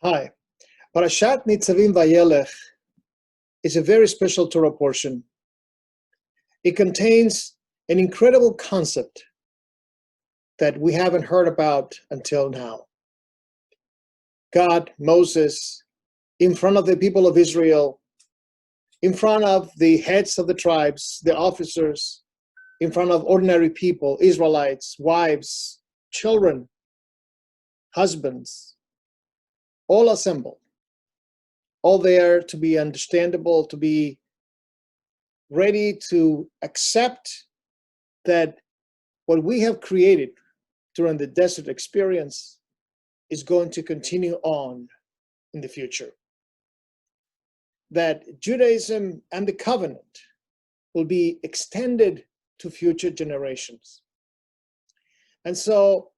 Hi. Parashat Nitzavim Vayelech is a very special Torah portion. It contains an incredible concept that we haven't heard about until now. God, Moses, in front of the people of Israel, in front of the heads of the tribes, the officers, in front of ordinary people, Israelites, wives, children, husbands, all assembled, all there to be understandable, to be ready to accept that what we have created during the desert experience is going to continue on in the future. That Judaism and the covenant will be extended to future generations. And so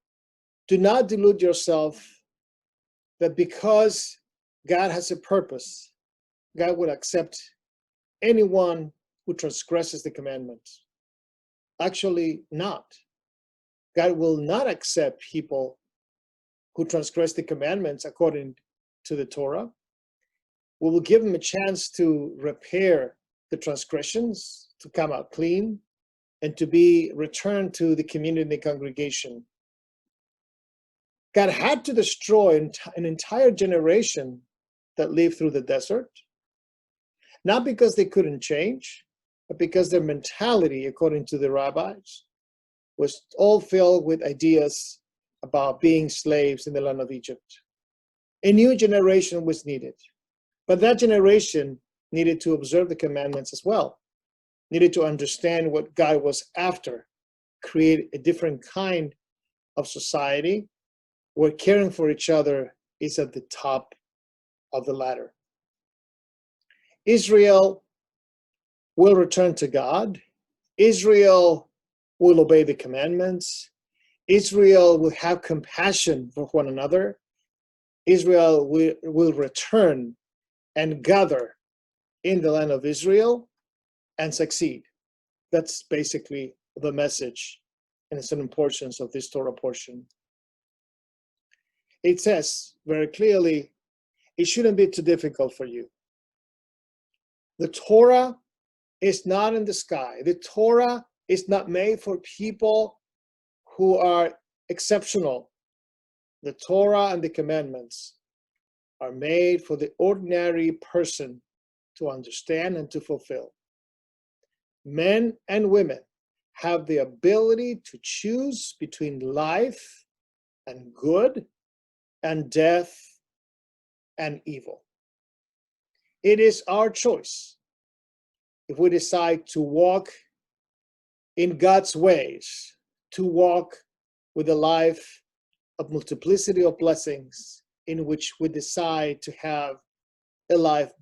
do not delude yourself that because God has a purpose, God will accept anyone who transgresses the commandments. Actually, not. God will not accept people who transgress the commandments according to the Torah. We will give them a chance to repair the transgressions, to come out clean, and to be returned to the community and the congregation. God had to destroy an entire generation that lived through the desert, not because they couldn't change, but because their mentality, according to the rabbis, was all filled with ideas about being slaves in the land of Egypt. A new generation was needed, but that generation needed to observe the commandments as well, needed to understand what God was after, create a different kind of society where caring for each other is at the top of the ladder. Israel will return to God. Israel will obey the commandments. Israel will have compassion for one another. Israel will return and gather in the land of Israel and succeed. That's basically the message, and it's an importance of this Torah portion. It says very clearly, it shouldn't be too difficult for you. The Torah is not in the sky. The Torah is not made for people who are exceptional. The Torah and the commandments are made for the ordinary person to understand and to fulfill. Men and women have the ability to choose between life and good and death and evil. It is our choice if we decide to walk in God's ways, to walk with a life of multiplicity of blessings, in which we decide to have a life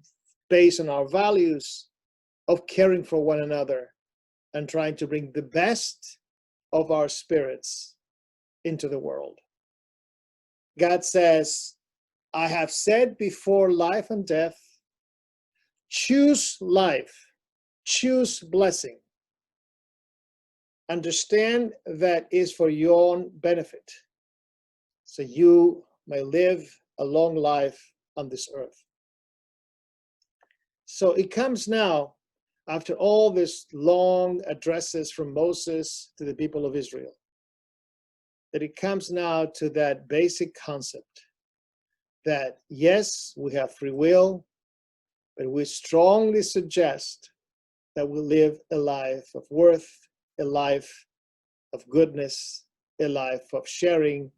based on our values of caring for one another and trying to bring the best of our spirits into the world. God says, I have said before life and death, choose life, choose blessing. Understand that is for your own benefit, so you may live a long life on this earth. So it comes now, after all these long addresses from Moses to the people of Israel, that it comes now to that basic concept that yes, we have free will, but we strongly suggest that we live a life of worth, a life of goodness, a life of sharing,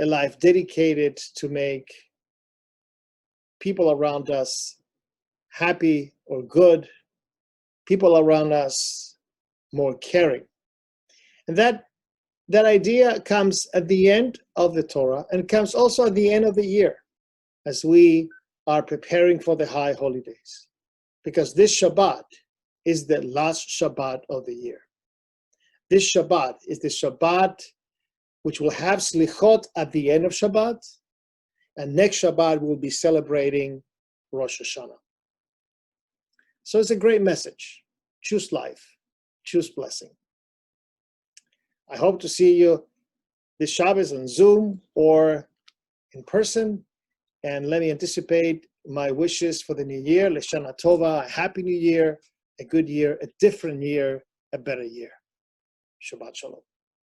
a life dedicated to make people around us happy or good, people around us more caring. And that idea comes at the end of the Torah, and comes also at the end of the year as we are preparing for the high holidays, because this Shabbat is the last Shabbat of the year. This Shabbat is the Shabbat which will have Slichot at the end of Shabbat, and next Shabbat we'll be celebrating Rosh Hashanah. So it's a great message. Choose life, choose blessing. I hope to see you this Shabbos on Zoom or in person, And let me anticipate my wishes for the new year. L'shana tova, a happy new year, a good year, a different year, a better year. Shabbat shalom.